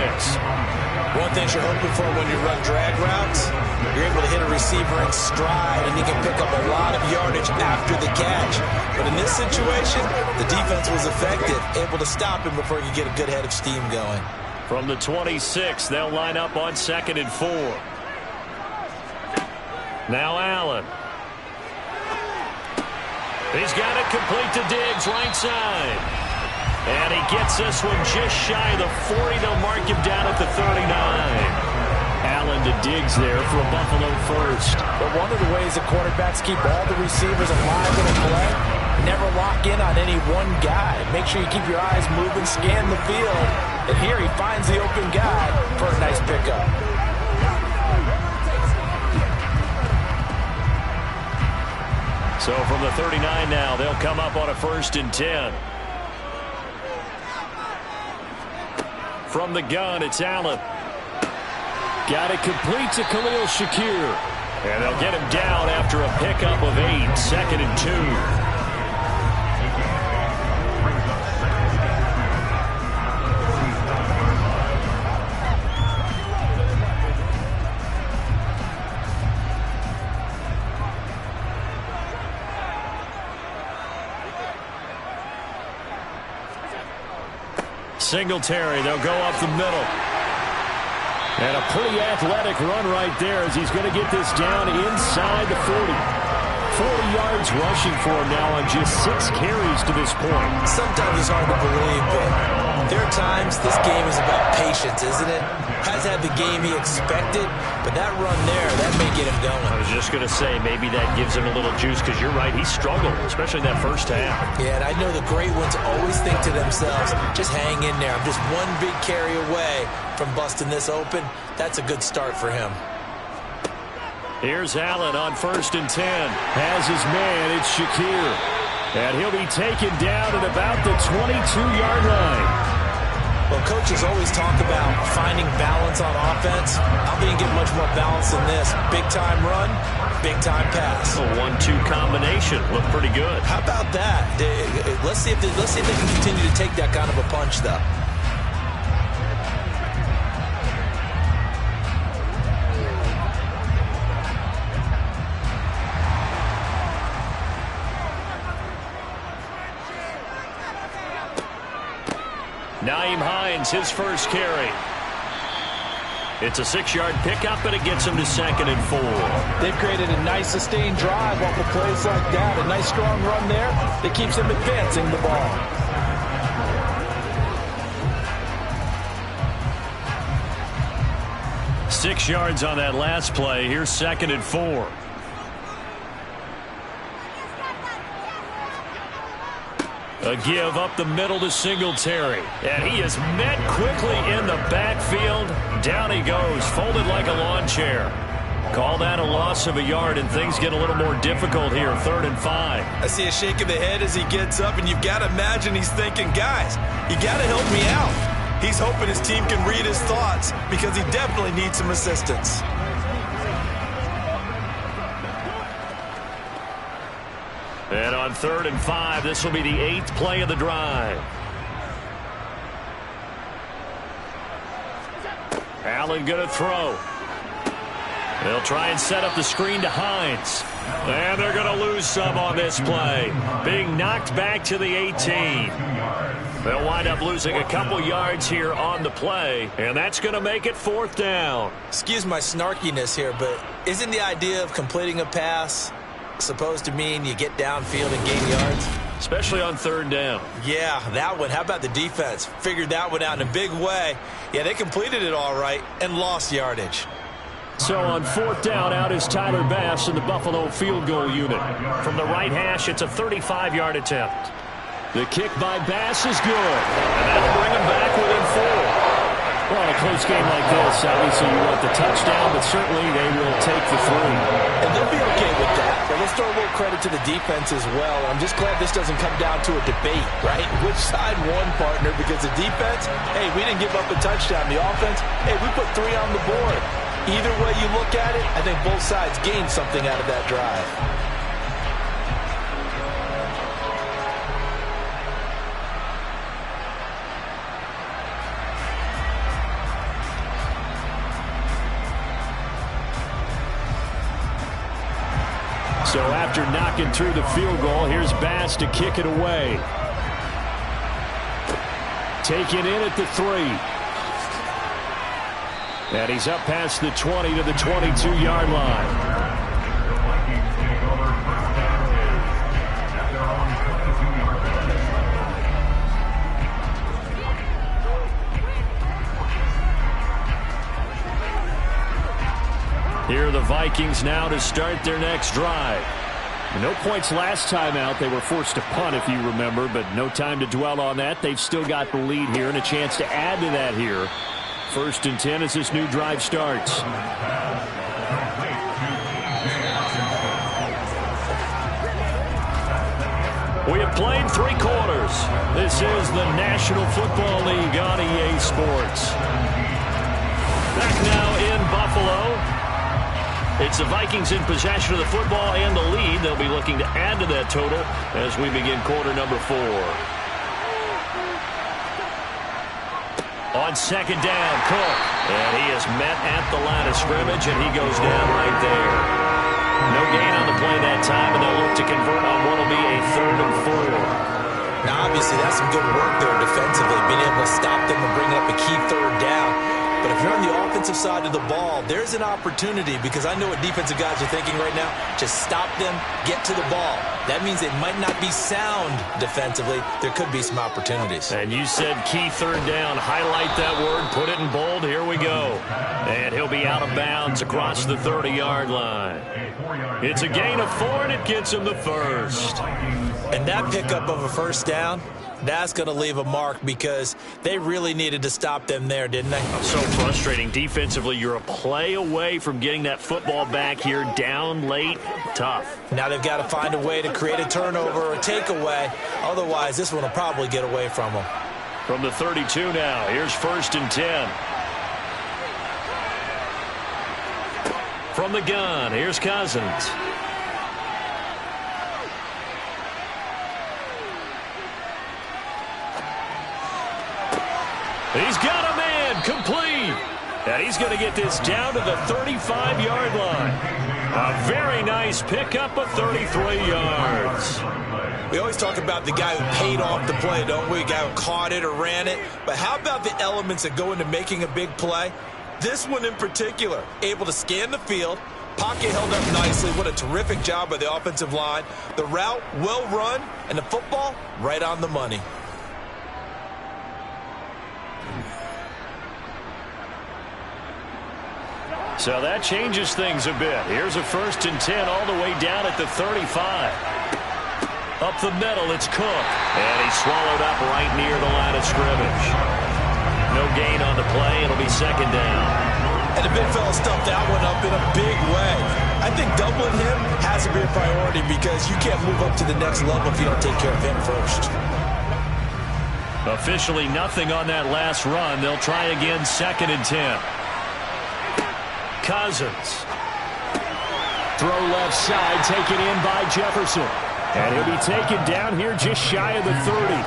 One thing you're hoping for when you run drag routes, you're able to hit a receiver in stride, and he can pick up a lot of yardage after the catch. But in this situation, the defense was effective, able to stop him before he could get a good head of steam going. From the 26, they'll line up on 2nd and 4. Now Allen. He's got it complete to Diggs, right side. And he gets this one just shy of the 40. They'll mark him down at the 39. Allen to Diggs there for a Buffalo first. But one of the ways that quarterbacks keep all the receivers alive in a play, never lock in on any one guy. Make sure you keep your eyes moving, scan the field. And here he finds the open guy for a nice pickup. So from the 39 now, they'll come up on a 1st and 10. From the gun, it's Allen. Got it complete to Khalil Shakir. And they'll get him down after a pickup of 8, 2nd and 2. Singletary, they'll go up the middle. And a pretty athletic run right there as he's going to get this down inside the 40. 40 yards rushing for him now on just 6 carries to this point. Sometimes it's hard to believe, but there are times this game is about patience, isn't it? Has had the game he expected, but that run there, that may get him going. I was just going to say, maybe that gives him a little juice, because you're right, he struggled, especially that first half. Yeah, and I know the great ones always think to themselves, just hang in there. I'm just one big carry away from busting this open. That's a good start for him. Here's Allen on 1st and 10. Has his man, it's Shakir. And he'll be taken down at about the 22-yard line. Well, coaches always talk about finding balance on offense. I think you get much more balance than this. Big-time run, big-time pass. A 1-2 combination. Looked pretty good. How about that? Let's see if they can continue to take that kind of a punch, though. Nyheim Hines, his first carry. It's a 6-yard pickup, and it gets them to 2nd and 4. They've created a nice sustained drive off of plays like that. A nice strong run there that keeps them advancing the ball. Six yards on that last play. Here's 2nd and 4. A give up the middle to Singletary. And he is met quickly in the backfield. Down he goes, folded like a lawn chair. Call that a loss of a yard, and things get a little more difficult here. 3rd and 5. I see a shake of the head as he gets up, and you've got to imagine he's thinking, guys, you got to help me out. He's hoping his team can read his thoughts because he definitely needs some assistance. And on 3rd and 5, this will be the 8th play of the drive. Allen going to throw. They'll try and set up the screen to Hines. And they're going to lose some on this play. Being knocked back to the 18. They'll wind up losing a couple yards here on the play. And that's going to make it 4th down. Excuse my snarkiness here, but isn't the idea of completing a pass supposed to mean you get downfield and gain yards? Especially on 3rd down. Yeah, that one. How about the defense? Figured that one out in a big way. Yeah, they completed it all right and lost yardage. So on 4th down, out is Tyler Bass in the Buffalo field goal unit. From the right hash, it's a 35-yard attempt. The kick by Bass is good. And that'll bring him back within 4. Well, in a close game like this, obviously you want the touchdown, but certainly they will take the 3. And they'll be okay with that. But let's throw a little credit to the defense as well. I'm just glad this doesn't come down to a debate, right? Which side won, partner? Because the defense, hey, we didn't give up a touchdown. The offense, hey, we put 3 on the board. Either way you look at it, I think both sides gained something out of that drive. So after knocking through the field goal, here's Bass to kick it away. Taken in at the 3. And he's up past the 20 to the 22-yard line. Here are the Vikings now to start their next drive. No points last time out. They were forced to punt, if you remember, but no time to dwell on that. They've still got the lead here and a chance to add to that here. 1st and 10 as this new drive starts. We have played 3 quarters. This is the National Football League on EA Sports. Back now in Buffalo. It's the Vikings in possession of the football and the lead. They'll be looking to add to that total as we begin quarter number 4. On 2nd down, Cook. And he is met at the line of scrimmage, and he goes down right there. No gain on the play that time, and they'll look to convert on what will be a 3rd and 4. Now, obviously, that's some good work there defensively, being able to stop them and bring up a key 3rd down. But if you're on the offensive side of the ball, there's an opportunity, because I know what defensive guys are thinking right now. Just stop them, get to the ball. That means they might not be sound defensively. There could be some opportunities. And you said key 3rd down. Highlight that word. Put it in bold. Here we go. And he'll be out of bounds across the 30-yard line. It's a gain of 4, and it gets him the 1st. And that pickup of a 1st down, that's going to leave a mark, because they really needed to stop them there, didn't they? So frustrating. Defensively, you're a play away from getting that football back here. Down late. Tough. Now they've got to find a way to create a turnover or a takeaway. Otherwise, this one will probably get away from them. From the 32 now, here's 1st and 10. From the gun, here's Cousins. He's got a man, complete. And he's going to get this down to the 35-yard line. A very nice pickup of 33 yards. We always talk about the guy who paid off the play, don't we? The guy who caught it or ran it. But how about the elements that go into making a big play? This one in particular, able to scan the field, pocket held up nicely. What a terrific job by the offensive line. The route, well run, and the football, right on the money. So that changes things a bit. Here's a 1st and 10 all the way down at the 35. Up the middle, it's Cook. And he's swallowed up right near the line of scrimmage. No gain on the play. It'll be 2nd down. And the big fella stuffed that one up in a big way. I think doubling him has to be a priority because you can't move up to the next level if you don't take care of him first. Officially nothing on that last run. They'll try again 2nd and 10. Cousins. Throw left side, taken in by Jefferson. And he'll be taken down here just shy of the 30.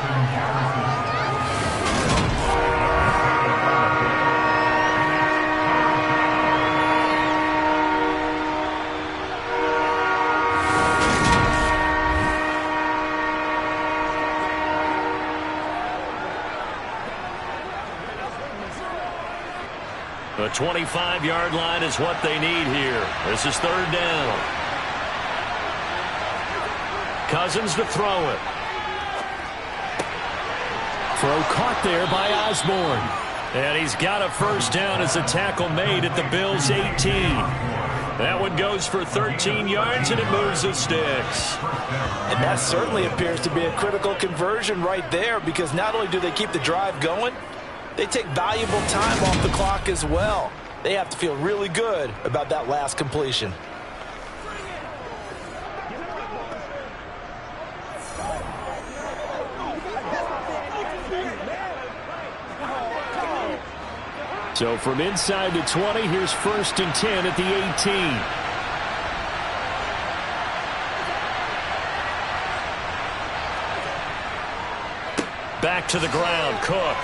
The 25-yard line is what they need here. This is 3rd down. Cousins to throw it. Throw caught there by Osborne. And he's got a 1st down as a tackle made at the Bills' 18. That one goes for 13 yards, and it moves the sticks. And that certainly appears to be a critical conversion right there because not only do they keep the drive going, they take valuable time off the clock as well. They have to feel really good about that last completion. So from inside the 20, here's 1st and 10 at the 18. Back to the ground, Cook.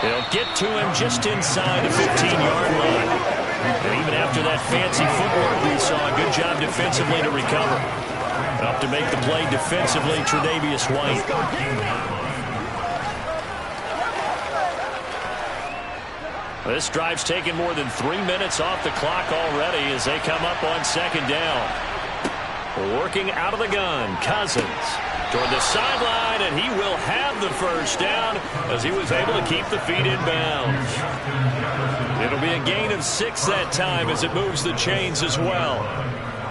They'll get to him just inside the 15-yard line. And even after that fancy footwork, we saw a good job defensively to recover. Up to make the play defensively, Tre'Davious White. This drive's taken more than 3 minutes off the clock already as they come up on 2nd down. Working out of the gun, Cousins. Toward the sideline, and he will have the 1st down as he was able to keep the feet in bounds. It'll be a gain of 6 that time as it moves the chains as well.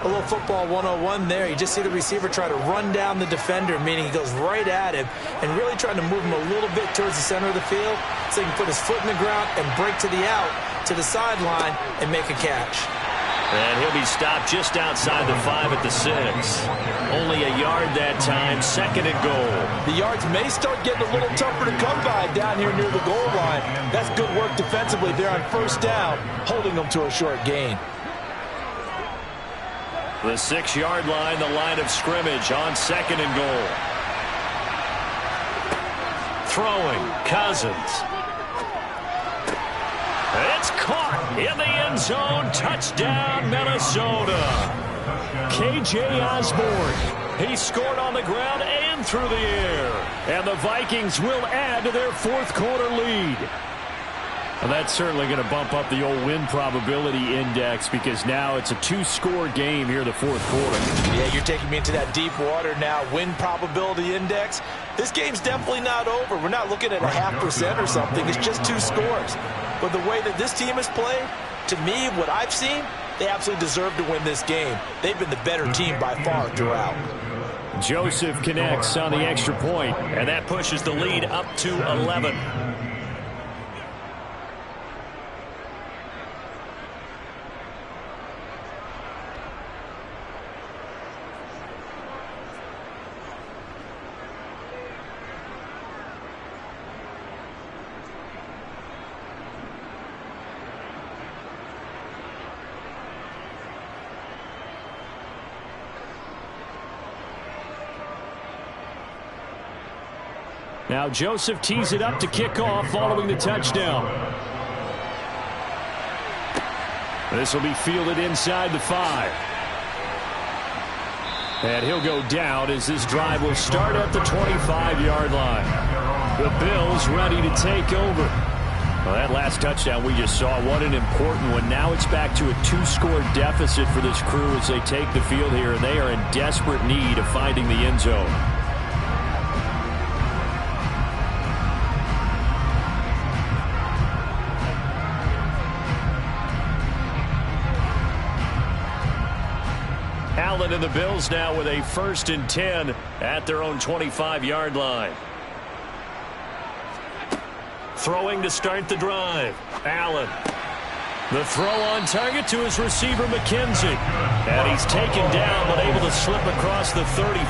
A little football 101 there. You just see the receiver try to run down the defender, meaning he goes right at him and really trying to move him a little bit towards the center of the field so he can put his foot in the ground and break to the out, to the sideline, and make a catch. And he'll be stopped just outside the 5 at the 6. Only a yard that time, 2nd and goal. The yards may start getting a little tougher to come by down here near the goal line. That's good work defensively there on 1st down, holding them to a short gain. The 6-yard line, the line of scrimmage on 2nd and goal. Throwing, Cousins. It's caught in the end zone. Touchdown, Minnesota. K.J. Osborne. He scored on the ground and through the air. And the Vikings will add to their 4th quarter lead. Well, that's certainly going to bump up the old win probability index because now it's a 2-score game here in the 4th quarter. Yeah, you're taking me into that deep water now. Win probability index. This game's definitely not over. We're not looking at a 0.5% or something. It's just 2 scores. But the way that this team has played, to me, what I've seen, they absolutely deserve to win this game. They've been the better team by far throughout. Joseph connects on the extra point, and that pushes the lead up to 11. Now Joseph tees it up to kick off following the touchdown. This will be fielded inside the 5. And he'll go down as this drive will start at the 25-yard line. The Bills ready to take over. Well, that last touchdown we just saw, what an important one. Now it's back to a 2-score deficit for this crew as they take the field here, and they are in desperate need of finding the end zone. Allen and the Bills now with a 1st and 10 at their own 25-yard line. Throwing to start the drive. Allen. The throw on target to his receiver, McKenzie. And he's taken down, but able to slip across the 35.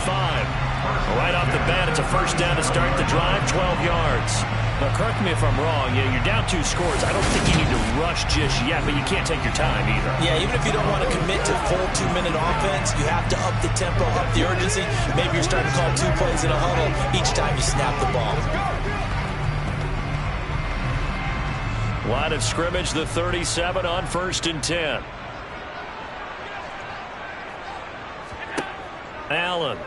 Right off the bat, it's a 1st down to start the drive, 12 yards. Now, correct me if I'm wrong. Yeah, you're down 2 scores. I don't think you need to rush just yet, but you can't take your time either. Yeah, even if you don't want to commit to full 2-minute offense, you have to up the tempo, up the urgency. Maybe you're starting to call 2 plays in a huddle each time you snap the ball. Line of scrimmage, the 37 on 1st and 10. Allen.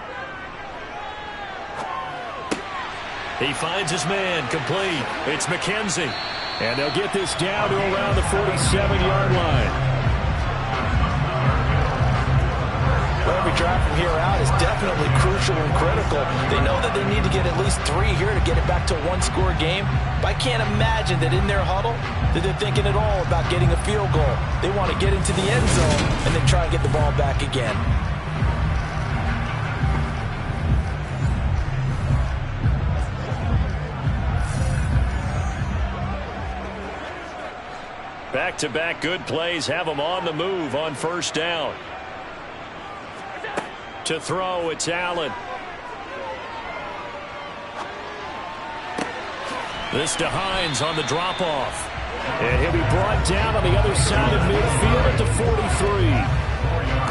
He finds his man, complete. It's McKenzie. And they'll get this down to around the 47-yard line. Every drive from here out is definitely crucial and critical. They know that they need to get at least 3 here to get it back to a 1-score game. But I can't imagine that in their huddle that they're thinking at all about getting a field goal. They want to get into the end zone and then try and get the ball back again. Back-to-back good plays have them on the move on 1st down. To throw, it's Allen. This to Hines on the drop-off. And he'll be brought down on the other side of midfield at the 43.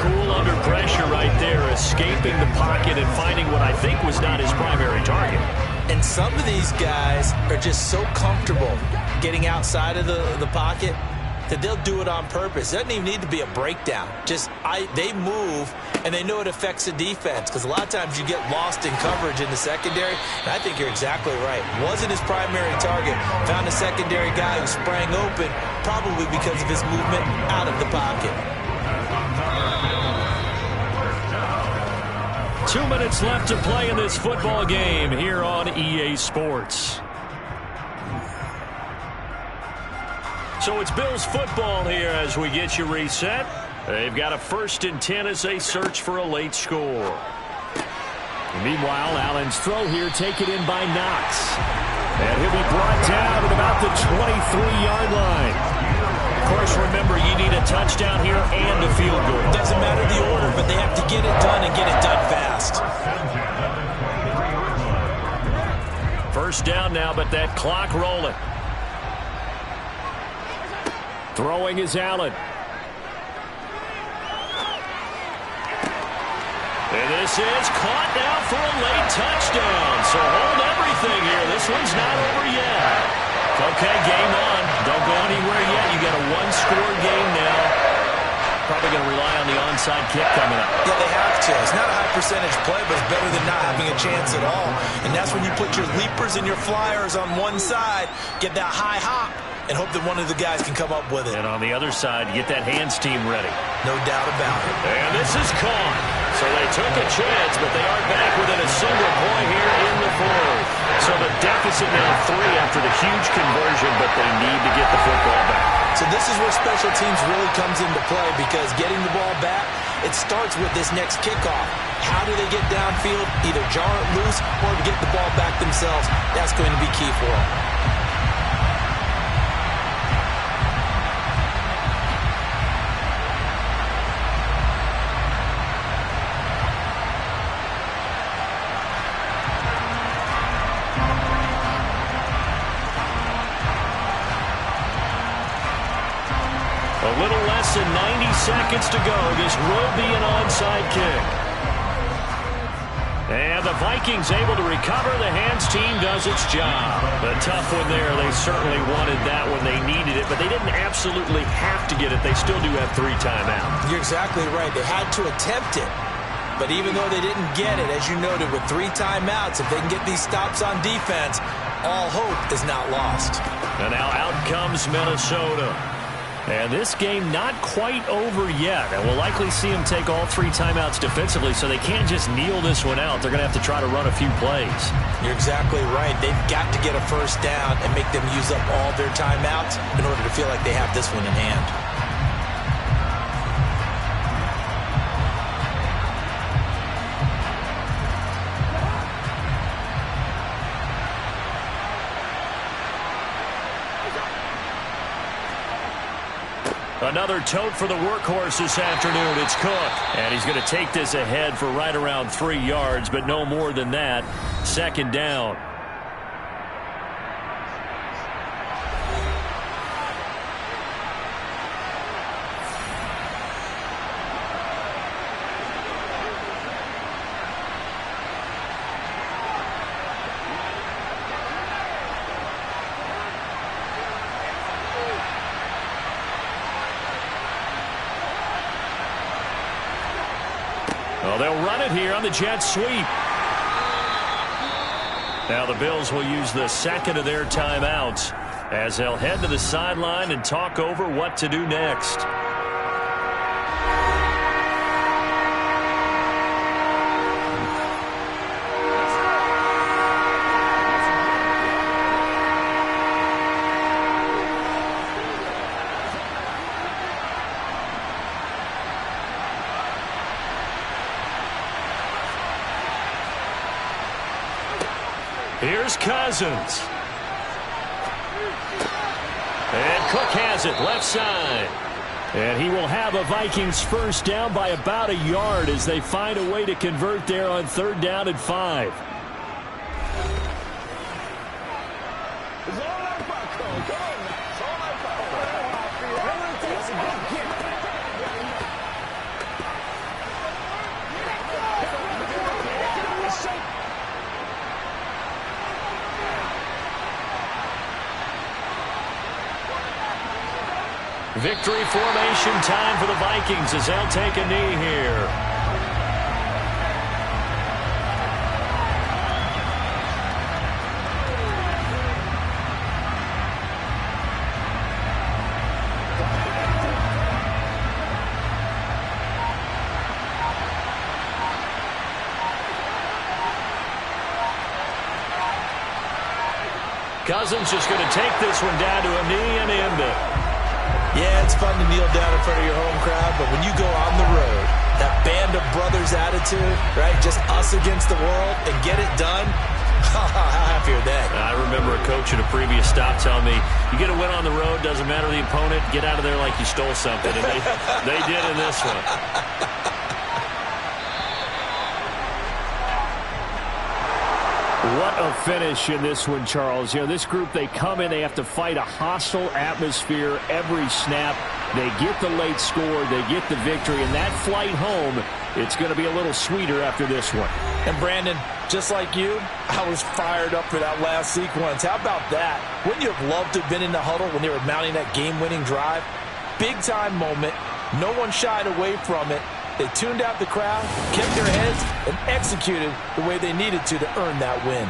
Cool under pressure right there, escaping the pocket and finding what I think was not his primary target. And some of these guys are just so comfortable getting outside of the pocket that they'll do it on purpose. It doesn't even need to be a breakdown. They move, and they know it affects the defense, because a lot of times you get lost in coverage in the secondary, and I think you're exactly right. Wasn't his primary target. Found a secondary guy who sprang open, probably because of his movement out of the pocket. 2 minutes left to play in this football game here on EA Sports. So it's Bills football here as we get you reset. They've got a 1st and 10 as they search for a late score. Meanwhile, Allen's throw here taken in by Knox. And he'll be brought down at about the 23-yard line. Of course, remember, you need a touchdown here and a field goal. Doesn't matter the order, but they have to get it done and get it done fast. 1st down now, but that clock rolling. Throwing is Allen. And this is caught now for a late touchdown. So hold everything here. This one's not over yet. Okay, game on. Don't go anywhere yet. You got a 1-score game now. Probably going to rely on the onside kick coming up. Yeah, they have to. It's not a high percentage play, but it's better than not having a chance at all. And that's when you put your leapers and your flyers on one side, get that high hop, and hope that one of the guys can come up with it. And on the other side, get that hands team ready. No doubt about it. And this is caught. So they took a chance, but they are back within a single point here in the 4th. So the deficit now 3 after the huge conversion, but they need to get the football back. So this is where special teams really comes into play, because getting the ball back, it starts with this next kickoff. How do they get downfield? Either jar it loose or to get the ball back themselves. That's going to be key for them. A little less than 90 seconds to go. This will be an onside kick. And the Vikings able to recover. The hands team does its job. A tough one there. They certainly wanted that when they needed it, but they didn't absolutely have to get it. They still do have 3 timeouts. You're exactly right. They had to attempt it. But even though they didn't get it, as you noted, with 3 timeouts, if they can get these stops on defense, all hope is not lost. And now out comes Minnesota. And this game not quite over yet. And we'll likely see them take all 3 timeouts defensively, so they can't just kneel this one out. They're going to have to try to run a few plays. You're exactly right. They've got to get a first down and make them use up all their timeouts in order to feel like they have this one in hand. Another tote for the workhorse this afternoon. It's Cook. And he's going to take this ahead for right around 3 yards, but no more than that. 2nd down. Well, they'll run it here on the jet sweep. Now the Bills will use the 2nd of their timeouts as they'll head to the sideline and talk over what to do next. Here's Cousins. And Cook has it left side. And he will have a Vikings first down by about a yard as they find a way to convert there on 3rd down and 5. Victory formation time for the Vikings as they'll take a knee here. Cousins just going to take this one down to a knee and end it. Yeah, it's fun to kneel down in front of your home crowd, but when you go on the road, that band of brothers attitude, right, just us against the world, and get it done, how happy are they? I remember a coach at a previous stop telling me, you get a win on the road, doesn't matter the opponent, get out of there like you stole something, and they did in this one. What a finish in this one, Charles. You know, this group, they come in, they have to fight a hostile atmosphere every snap. They get the late score, they get the victory, and that flight home, it's going to be a little sweeter after this one. And Brandon, just like you, I was fired up for that last sequence. How about that? Wouldn't you have loved to have been in the huddle when they were mounting that game-winning drive? Big-time moment. No one shied away from it. They tuned out the crowd, kept their heads, and executed the way they needed to earn that win.